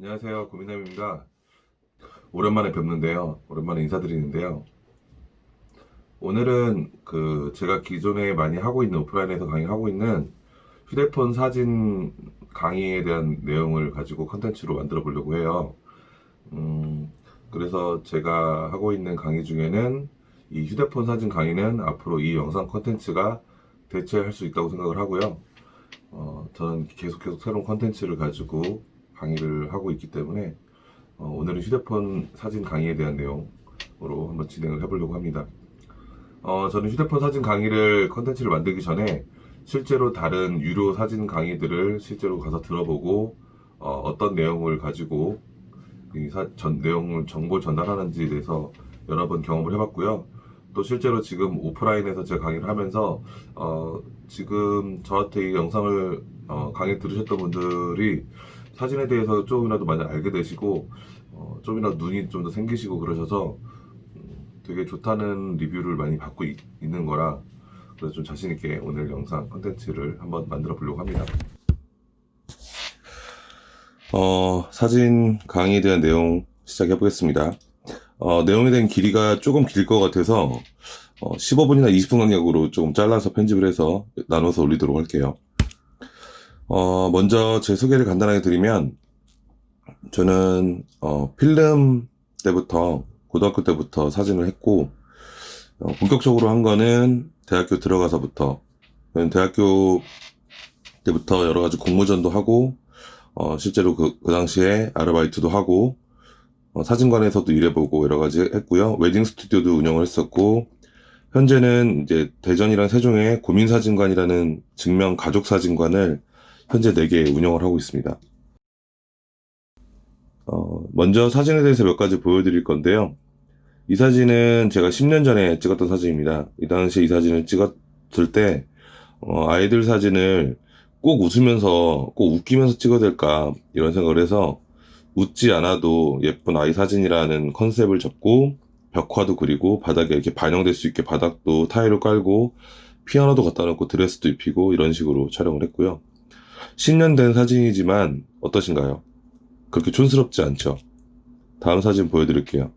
안녕하세요. 고민남입니다. 오랜만에 뵙는데요. 오랜만에 인사드리는데요. 오늘은 제가 기존에 많이 하고 있는 오프라인에서 강의하고 있는 휴대폰 사진 강의에 대한 내용을 가지고 컨텐츠로 만들어 보려고 해요. 음, 그래서 제가 하고 있는 강의 중에는 이 휴대폰 사진 강의는 앞으로 이 영상 컨텐츠가 대체할 수 있다고 생각을 하고요. 저는 계속 새로운 컨텐츠를 가지고 강의를 하고 있기 때문에 오늘은 휴대폰 사진 강의에 대한 내용으로 한번 진행을 해보려고 합니다. 저는 휴대폰 사진 강의를 컨텐츠를 만들기 전에 실제로 다른 유료 사진 강의들을 실제로 가서 들어보고 떤 내용을 가지고 내용을 정보 전달하는지에 대해서 여러 번 경험을 해봤고요. 또 실제로 지금 오프라인에서 제가 강의를 하면서 지금 저한테 이 영상을 강의 들으셨던 분들이 사진에 대해서 조금이라도 많이 알게 되시고 좀이라도 눈이 좀 더 생기시고 그러셔서 되게 좋다는 리뷰를 많이 받고 있는 거라 그래서 좀 자신 있게 오늘 영상 컨텐츠를 한번 만들어 보려고 합니다. 사진 강의에 대한 내용 시작해 보겠습니다. 내용에 대한 길이가 조금 길 것 같아서 15분이나 20분 간격으로 조금 잘라서 편집을 해서 나눠서 올리도록 할게요. 먼저 제 소개를 간단하게 드리면 저는 필름 때부터 고등학교 때부터 사진을 했고 본격적으로 한 거는 대학교 들어가서부터 대학교 때부터 여러 가지 공모전도 하고 실제로 그 당시에 아르바이트도 하고 사진관에서도 일해보고 여러 가지 했고요. 웨딩 스튜디오도 운영을 했었고 현재는 이제 대전이랑 세종에 고민사진관이라는 증명 가족사진관을 현재 4개 운영을 하고 있습니다. 먼저 사진에 대해서 몇 가지 보여드릴 건데요. 이 사진은 제가 10년 전에 찍었던 사진입니다. 이 당시에 이 사진을 찍었을 때 아이들 사진을 꼭 웃으면서 꼭 웃기면서 찍어야 될까 이런 생각을 해서 웃지 않아도 예쁜 아이 사진이라는 컨셉을 잡고 벽화도 그리고 바닥에 이렇게 반영될 수 있게 바닥도 타일을 깔고 피아노도 갖다 놓고 드레스도 입히고 이런 식으로 촬영을 했고요. 10년 된 사진이지만 어떠신가요? 그렇게 촌스럽지 않죠? 다음 사진 보여드릴게요.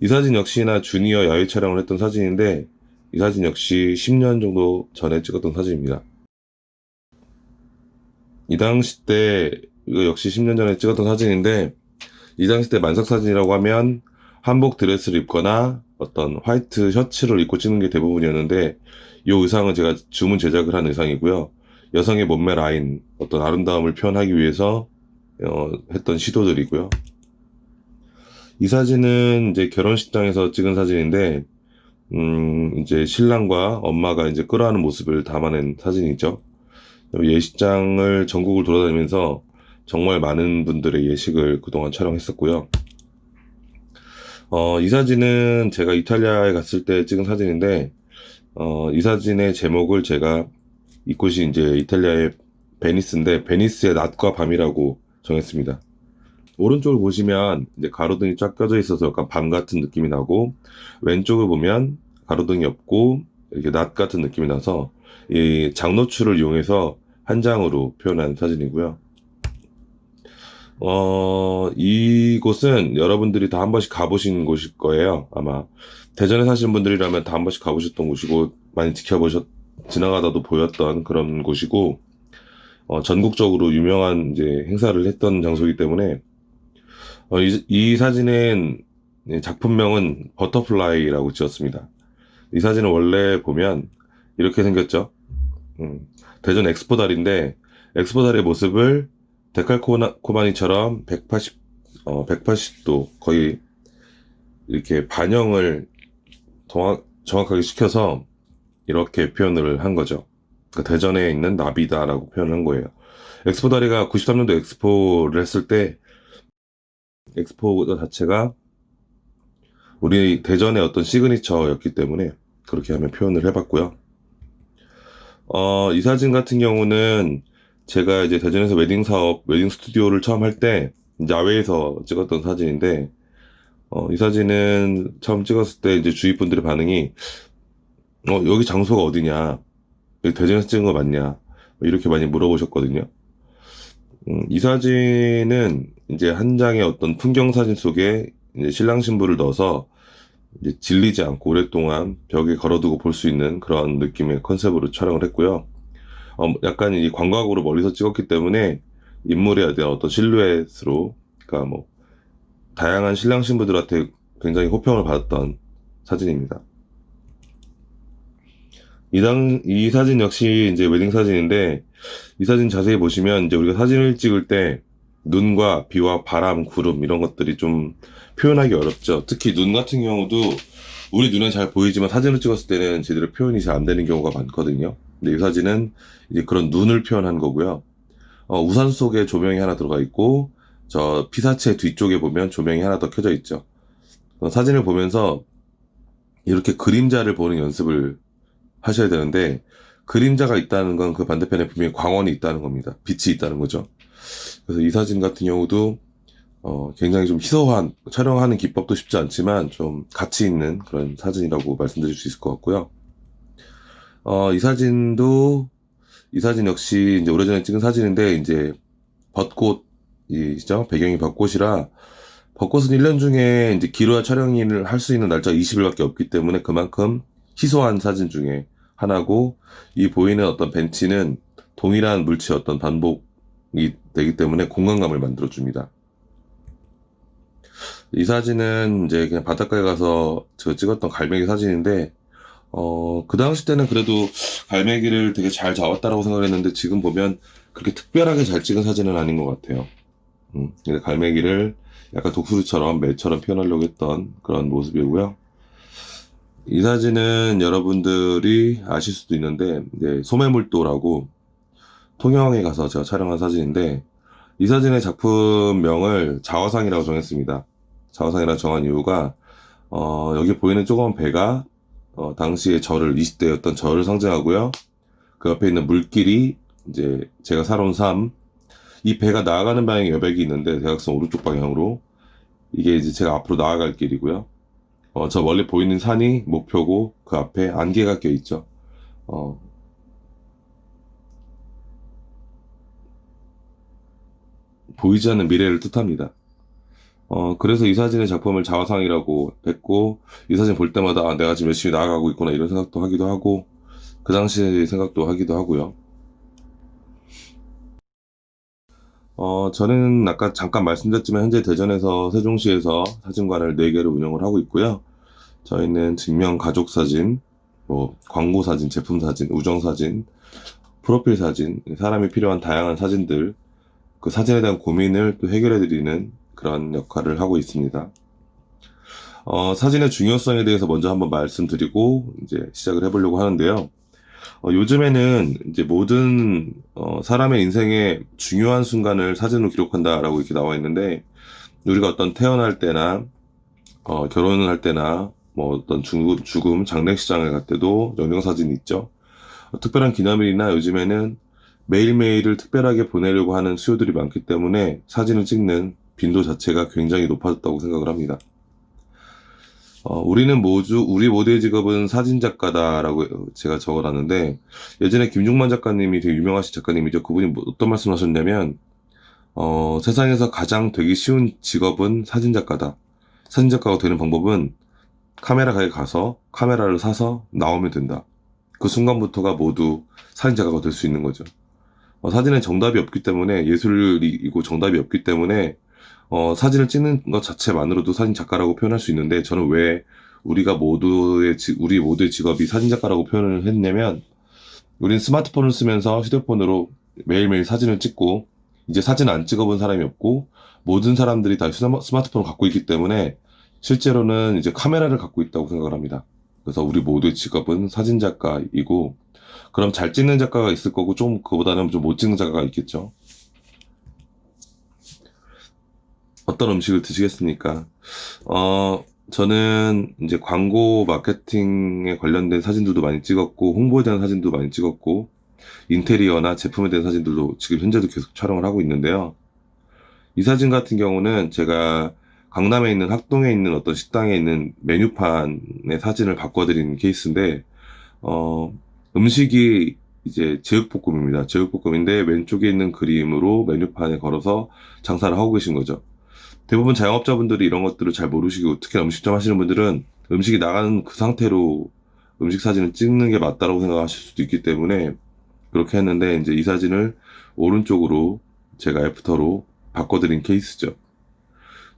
이 사진 역시나 주니어 야외 촬영을 했던 사진인데 이 사진 역시 10년 정도 전에 찍었던 사진입니다. 이 당시 때 이거 역시 10년 전에 찍었던 사진인데 이 당시 때 만삭 사진이라고 하면 한복 드레스를 입거나 어떤 화이트 셔츠를 입고 찍는 게 대부분이었는데 이 의상은 제가 주문 제작을 한 의상이고요. 여성의 몸매 라인, 어떤 아름다움을 표현하기 위해서 했던 시도들이고요. 이 사진은 이제 결혼식장에서 찍은 사진인데 이제 신랑과 엄마가 이제 끌어안는 모습을 담아낸 사진이죠. 예식장을 전국을 돌아다니면서 정말 많은 분들의 예식을 그동안 촬영했었고요. 이 사진은 제가 이탈리아에 갔을 때 찍은 사진인데, 이 사진의 제목을 제가 이곳이 이제 이탈리아의 베니스인데, 베니스의 낮과 밤이라고 정했습니다. 오른쪽을 보시면 이제 가로등이 쫙 껴져 있어서 약간 밤 같은 느낌이 나고, 왼쪽을 보면 가로등이 없고, 이렇게 낮 같은 느낌이 나서, 이 장노출을 이용해서 한 장으로 표현한 사진이고요. 이곳은 여러분들이 다 한 번씩 가보신 곳일 거예요. 아마 대전에 사시는 분들이라면 다 한 번씩 가보셨던 곳이고 많이 지나가다도 보였던 그런 곳이고 전국적으로 유명한 이제 행사를 했던 장소이기 때문에 이 사진은 작품명은 버터플라이라고 지었습니다. 이 사진은 원래 보면 이렇게 생겼죠. 대전 엑스포다리인데 엑스포다리의 모습을 데칼코마니처럼 180도 거의 이렇게 반영을 정확하게 시켜서 이렇게 표현을 한 거죠. 그러니까 대전에 있는 나비다라고 표현을 한 거예요. 엑스포다리가 93년도 엑스포를 했을 때 엑스포 자체가 우리 대전의 어떤 시그니처였기 때문에 그렇게 하면 표현을 해봤고요. 이 사진 같은 경우는 제가 이제 대전에서 웨딩 스튜디오를 처음 할 때 야외에서 찍었던 사진인데, 이 사진은 처음 찍었을 때 이제 주위 분들의 반응이, 여기 장소가 어디냐? 여기 대전에서 찍은 거 맞냐? 뭐 이렇게 많이 물어보셨거든요. 이 사진은 이제 한 장의 어떤 풍경 사진 속에 이제 신랑 신부를 넣어서 이제 질리지 않고 오랫동안 벽에 걸어두고 볼 수 있는 그런 느낌의 컨셉으로 촬영을 했고요. 약간 이 광각으로 멀리서 찍었기 때문에 인물에 대한 어떤 실루엣으로, 그러니까 뭐 다양한 신랑 신부들한테 굉장히 호평을 받았던 사진입니다. 이 사진 역시 이제 웨딩 사진인데, 이 사진 자세히 보시면 이제 우리가 사진을 찍을 때 눈과 비와 바람, 구름 이런 것들이 좀 표현하기 어렵죠. 특히 눈 같은 경우도 우리 눈에 잘 보이지만 사진을 찍었을 때는 제대로 표현이 잘 안 되는 경우가 많거든요. 근데 이 사진은 이제 그런 눈을 표현한 거고요. 우산 속에 조명이 하나 들어가 있고, 저 피사체 뒤쪽에 보면 조명이 하나 더 켜져 있죠. 사진을 보면서 이렇게 그림자를 보는 연습을 하셔야 되는데, 그림자가 있다는 건 그 반대편에 분명히 광원이 있다는 겁니다. 빛이 있다는 거죠. 그래서 이 사진 같은 경우도 굉장히 좀 희소한, 촬영하는 기법도 쉽지 않지만 좀 가치 있는 그런 사진이라고 말씀드릴 수 있을 것 같고요. 이 사진 역시 이제 오래전에 찍은 사진인데, 이제 벚꽃이죠. 배경이 벚꽃이라, 벚꽃은 1년 중에 이제 기로야 촬영을 할 수 있는 날짜가 20일밖에 없기 때문에 그만큼 희소한 사진 중에 하나고, 이 보이는 어떤 벤치는 동일한 물체의 어떤 반복이 되기 때문에 공간감을 만들어줍니다. 이 사진은 이제 그냥 바닷가에 가서 제가 찍었던 갈매기 사진인데, 그 당시 때는 그래도 갈매기를 되게 잘 잡았다라고 생각했는데, 지금 보면 그렇게 특별하게 잘 찍은 사진은 아닌 것 같아요. 근데 갈매기를 약간 독수리처럼 매처럼 표현하려고 했던 그런 모습이고요. 이 사진은 여러분들이 아실 수도 있는데, 이제 소매물도라고 통영에 가서 제가 촬영한 사진인데, 이 사진의 작품명을 자화상이라고 정했습니다. 자화상이라고 정한 이유가, 여기 보이는 조그만 배가 당시의 저를, 20대였던 저를 상징하고요. 그 앞에 있는 물길이 이제 제가 살아온 삶, 이 배가 나아가는 방향에 여백이 있는데 대각선 오른쪽 방향으로, 이게 이제 제가 앞으로 나아갈 길이고요. 저 멀리 보이는 산이 목표고 그 앞에 안개가 껴있죠. 어, 보이지 않는 미래를 뜻합니다. 그래서 이 사진의 작품을 자화상이라고 했고, 이 사진 볼 때마다 내가 지금 열심히 나아가고 있구나 이런 생각도 하기도 하고, 그 당시의 생각도 하기도 하고요. 저는 아까 잠깐 말씀드렸지만 현재 대전에서 세종시에서 사진관을 4개를 운영을 하고 있고요. 저희는 증명 가족 사진, 뭐 광고 사진, 제품 사진, 우정 사진, 프로필 사진, 사람이 필요한 다양한 사진들, 그 사진에 대한 고민을 또 해결해 드리는 그런 역할을 하고 있습니다. 사진의 중요성에 대해서 먼저 한번 말씀드리고 이제 시작을 해보려고 하는데요. 요즘에는 이제 모든 사람의 인생의 중요한 순간을 사진으로 기록한다라고 이렇게 나와 있는데, 우리가 어떤 태어날 때나 결혼을 할 때나 뭐 어떤 죽음, 장례식장을 갈 때도 영정사진이 있죠. 특별한 기념일이나 요즘에는 매일매일을 특별하게 보내려고 하는 수요들이 많기 때문에 사진을 찍는 빈도 자체가 굉장히 높아졌다고 생각을 합니다. 우리 모두의 직업은 사진작가다라고 제가 적어놨는데, 예전에 김중만 작가님이 되게 유명하신 작가님이죠. 그분이 어떤 말씀 하셨냐면, 세상에서 가장 되기 쉬운 직업은 사진작가다. 사진작가가 되는 방법은 카메라가에 가서 카메라를 사서 나오면 된다. 그 순간부터가 모두 사진작가가 될 수 있는 거죠. 사진에 정답이 없기 때문에, 예술이고 정답이 없기 때문에 사진을 찍는 것 자체만으로도 사진 작가라고 표현할 수 있는데, 저는 왜 우리 모두의 직업이 사진 작가라고 표현을 했냐면, 우리는 스마트폰을 쓰면서 휴대폰으로 매일매일 사진을 찍고, 이제 사진 안 찍어본 사람이 없고, 모든 사람들이 다 스마트폰을 갖고 있기 때문에 실제로는 이제 카메라를 갖고 있다고 생각을 합니다. 그래서 우리 모두의 직업은 사진 작가이고, 그럼 잘 찍는 작가가 있을 거고, 좀 그보다는 좀 못 찍는 작가가 있겠죠. 어떤 음식을 드시겠습니까? 저는 이제 광고 마케팅에 관련된 사진들도 많이 찍었고, 홍보에 대한 사진도 많이 찍었고, 인테리어나 제품에 대한 사진들도 지금 현재도 계속 촬영을 하고 있는데요. 이 사진 같은 경우는 제가 강남에 있는 학동에 있는 어떤 식당에 있는 메뉴판의 사진을 바꿔드린 케이스인데, 음식이 이제 제육볶음입니다. 제육볶음인데 왼쪽에 있는 그림으로 메뉴판에 걸어서 장사를 하고 계신 거죠. 대부분 자영업자분들이 이런 것들을 잘 모르시고, 특히 음식점 하시는 분들은 음식이 나가는 그 상태로 음식 사진을 찍는 게 맞다라고 생각하실 수도 있기 때문에 그렇게 했는데, 이제 이 사진을 오른쪽으로 제가 애프터로 바꿔드린 케이스죠.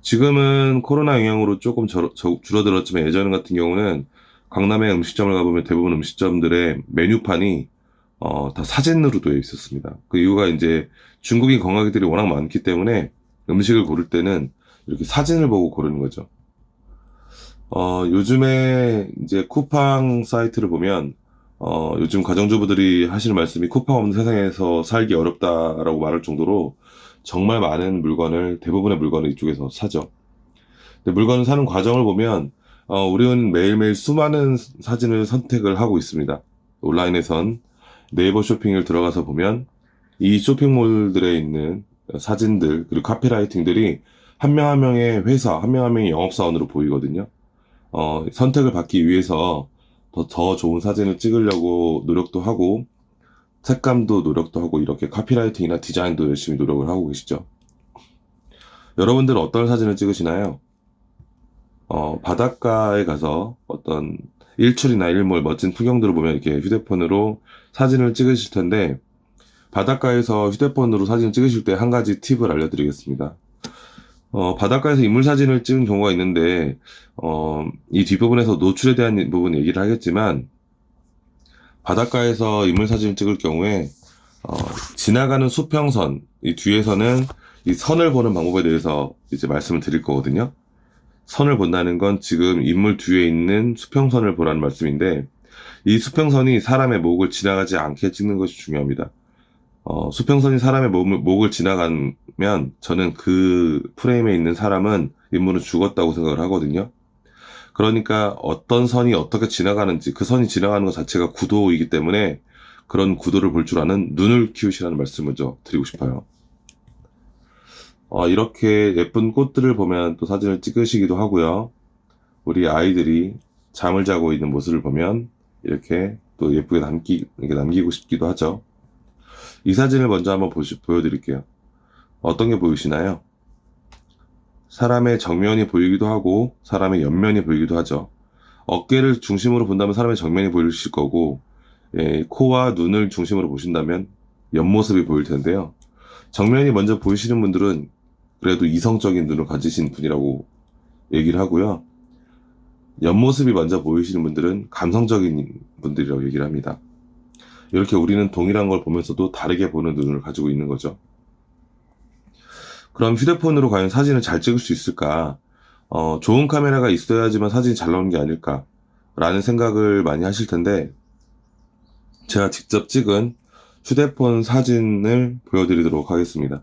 지금은 코로나 영향으로 조금 줄어들었지만, 예전 같은 경우는 강남의 음식점을 가보면 대부분 음식점들의 메뉴판이 다 사진으로 되어 있었습니다. 그 이유가 이제 중국인 관광객들이 워낙 많기 때문에 음식을 고를 때는 이렇게 사진을 보고 고르는 거죠. 요즘에 이제 쿠팡 사이트를 보면, 요즘 가정주부들이 하시는 말씀이 쿠팡 없는 세상에서 살기 어렵다라고 말할 정도로 정말 많은 물건을, 대부분의 물건을 이쪽에서 사죠. 근데 물건을 사는 과정을 보면, 우리는 매일매일 수많은 사진을 선택을 하고 있습니다. 온라인에선 네이버 쇼핑을 들어가서 보면 이 쇼핑몰들에 있는 사진들, 그리고 카피라이팅들이 한 명 한 명의 회사, 한 명 한 명의 영업사원으로 보이거든요. 선택을 받기 위해서 더 좋은 사진을 찍으려고 노력도 하고, 색감도 노력도 하고, 이렇게 카피라이팅이나 디자인도 열심히 노력을 하고 계시죠. 여러분들은 어떤 사진을 찍으시나요? 바닷가에 가서 어떤 일출이나 일몰, 멋진 풍경들을 보면 이렇게 휴대폰으로 사진을 찍으실 텐데, 바닷가에서 휴대폰으로 사진을 찍으실 때 한 가지 팁을 알려드리겠습니다. 바닷가에서 인물 사진을 찍은 경우가 있는데, 이 뒷부분에서 노출에 대한 부분 얘기를 하겠지만, 바닷가에서 인물 사진을 찍을 경우에, 지나가는 수평선, 이 뒤에서는 이 선을 보는 방법에 대해서 이제 말씀을 드릴 거거든요. 선을 본다는 건 지금 인물 뒤에 있는 수평선을 보라는 말씀인데, 이 수평선이 사람의 목을 지나가지 않게 찍는 것이 중요합니다. 수평선이 사람의 목을 지나가면 저는 그 프레임에 있는 사람은, 인물은 죽었다고 생각을 하거든요. 그러니까 어떤 선이 어떻게 지나가는지, 그 선이 지나가는 것 자체가 구도이기 때문에 그런 구도를 볼 줄 아는 눈을 키우시라는 말씀을 먼저 드리고 싶어요. 이렇게 예쁜 꽃들을 보면 또 사진을 찍으시기도 하고요. 우리 아이들이 잠을 자고 있는 모습을 보면 이렇게 또 예쁘게 이렇게 남기고 싶기도 하죠. 이 사진을 먼저 한번 보여드릴게요. 어떤 게 보이시나요? 사람의 정면이 보이기도 하고 사람의 옆면이 보이기도 하죠. 어깨를 중심으로 본다면 사람의 정면이 보이실 거고, 코와 눈을 중심으로 보신다면 옆모습이 보일 텐데요. 정면이 먼저 보이시는 분들은 그래도 이성적인 눈을 가지신 분이라고 얘기를 하고요. 옆모습이 먼저 보이시는 분들은 감성적인 분들이라고 얘기를 합니다. 이렇게 우리는 동일한 걸 보면서도 다르게 보는 눈을 가지고 있는 거죠. 그럼 휴대폰으로 과연 사진을 잘 찍을 수 있을까? 좋은 카메라가 있어야지만 사진이 잘 나오는 게 아닐까? 라는 생각을 많이 하실 텐데, 제가 직접 찍은 휴대폰 사진을 보여드리도록 하겠습니다.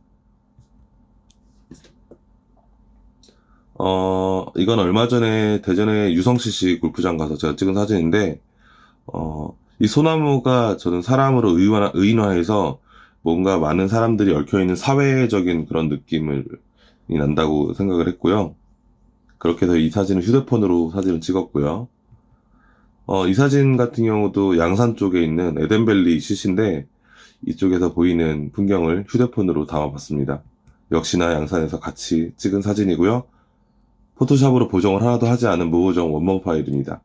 이건 얼마 전에 대전의 유성CC 골프장 가서 제가 찍은 사진인데, 이 소나무가 저는 사람으로 의인화해서 뭔가 많은 사람들이 얽혀있는 사회적인 그런 느낌이 난다고 생각을 했고요. 그렇게 해서 이 사진은 휴대폰으로 사진을 찍었고요. 이 사진 같은 경우도 양산 쪽에 있는 에덴밸리 CC인데, 이쪽에서 보이는 풍경을 휴대폰으로 담아봤습니다. 역시나 양산에서 같이 찍은 사진이고요. 포토샵으로 보정을 하나도 하지 않은 무보정 원본 파일입니다.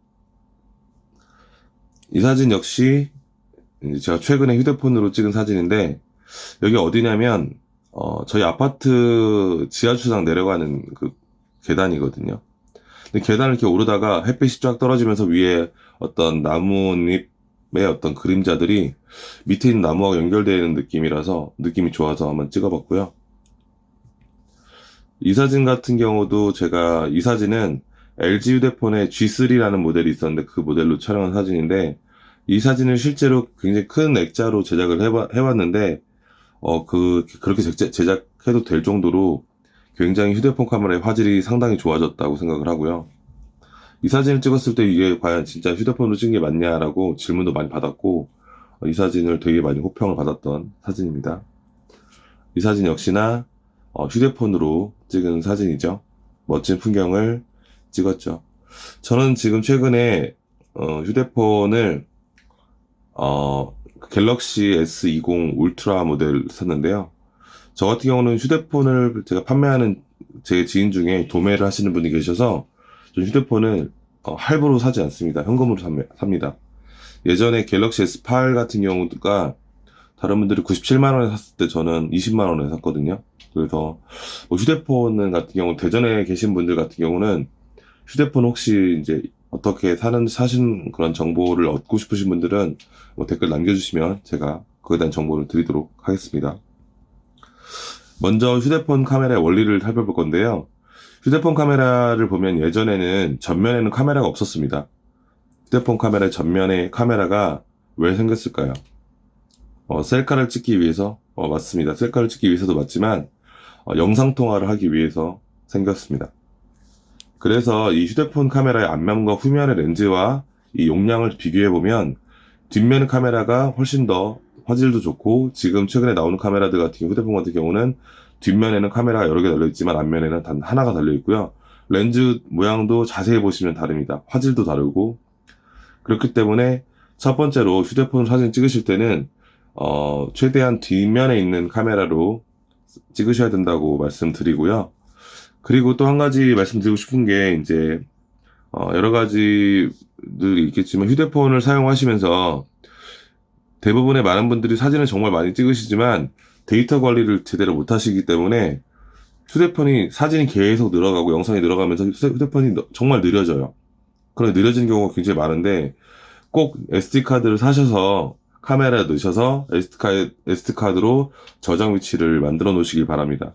이 사진 역시 제가 최근에 휴대폰으로 찍은 사진인데, 여기 어디냐면 저희 아파트 지하주차장 내려가는 그 계단이거든요. 근데 계단을 이렇게 오르다가 햇빛이 쫙 떨어지면서 위에 어떤 나뭇잎의 어떤 그림자들이 밑에 있는 나무와 연결되는 느낌이라서 느낌이 좋아서 한번 찍어봤고요. 이 사진 같은 경우도 제가, 이 사진은 LG 휴대폰의 G3라는 모델이 있었는데 그 모델로 촬영한 사진인데, 이 사진을 실제로 굉장히 큰 액자로 제작을 해봤는데, 그렇게 제작해도 될 정도로 굉장히 휴대폰 카메라의 화질이 상당히 좋아졌다고 생각을 하고요. 이 사진을 찍었을 때 이게 과연 진짜 휴대폰으로 찍은 게 맞냐라고 질문도 많이 받았고, 이 사진을 되게 많이 호평을 받았던 사진입니다. 이 사진 역시나 휴대폰으로 찍은 사진이죠. 멋진 풍경을 찍었죠. 저는 지금 최근에 휴대폰을 갤럭시 S20 울트라 모델 샀는데요. 저 같은 경우는 휴대폰을 제가 판매하는 제 지인 중에 도매를 하시는 분이 계셔서 좀 휴대폰을 할부로 사지 않습니다. 현금으로 삽니다. 예전에 갤럭시 S8 같은 경우가 다른 분들이 97만 원에 샀을 때 저는 20만 원에 샀거든요. 그래서 뭐 휴대폰 같은 경우 대전에 계신 분들 같은 경우는 휴대폰 혹시 이제 어떻게 사신 그런 정보를 얻고 싶으신 분들은 뭐 댓글 남겨주시면 제가 그에 대한 정보를 드리도록 하겠습니다. 먼저 휴대폰 카메라의 원리를 살펴볼 건데요. 휴대폰 카메라를 보면 예전에는 전면에는 카메라가 없었습니다. 휴대폰 카메라의 전면에 카메라가 왜 생겼을까요? 셀카를 찍기 위해서? 맞습니다. 셀카를 찍기 위해서도 맞지만 영상통화를 하기 위해서 생겼습니다. 그래서 이 휴대폰 카메라의 앞면과 후면의 렌즈와 이 용량을 비교해보면 뒷면 카메라가 훨씬 더 화질도 좋고, 지금 최근에 나오는 카메라들 같은 경우, 휴대폰 같은 경우는 뒷면에는 카메라가 여러 개 달려있지만 앞면에는 단 하나가 달려있고요. 렌즈 모양도 자세히 보시면 다릅니다. 화질도 다르고. 그렇기 때문에 첫 번째로 휴대폰 사진 찍으실 때는 최대한 뒷면에 있는 카메라로 찍으셔야 된다고 말씀드리고요. 그리고 또 한 가지 말씀드리고 싶은 게 이제 여러 가지들이 있겠지만 휴대폰을 사용하시면서 대부분의 많은 분들이 사진을 정말 많이 찍으시지만 데이터 관리를 제대로 못 하시기 때문에 휴대폰이 사진이 계속 늘어가고 영상이 늘어가면서 휴대폰이 정말 느려져요. 그런 느려진 경우가 굉장히 많은데 꼭 SD카드를 사셔서 카메라에 넣으셔서 SD카드로 저장 위치를 만들어 놓으시기 바랍니다.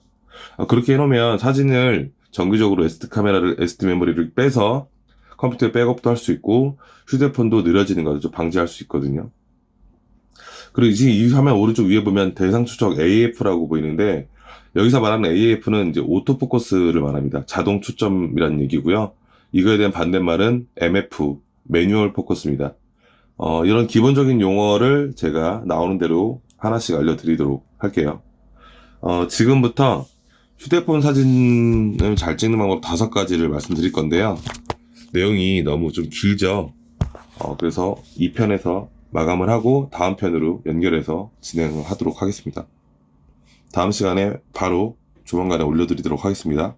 그렇게 해놓으면 사진을 정기적으로 SD 메모리를 빼서 컴퓨터에 백업도 할 수 있고 휴대폰도 느려지는 것을 좀 방지할 수 있거든요. 그리고 지금 이 화면 오른쪽 위에 보면 대상 추적 AF라고 보이는데 여기서 말하는 AF는 이제 오토포커스를 말합니다. 자동 초점이라는 얘기고요. 이거에 대한 반대말은 MF, 매뉴얼 포커스입니다. 이런 기본적인 용어를 제가 나오는 대로 하나씩 알려드리도록 할게요. 지금부터 휴대폰 사진을 잘 찍는 방법 5가지를 말씀드릴 건데요. 내용이 너무 좀 길죠. 그래서 2편에서 마감을 하고 다음 편으로 연결해서 진행을 하도록 하겠습니다. 다음 시간에 바로 조만간에 올려드리도록 하겠습니다.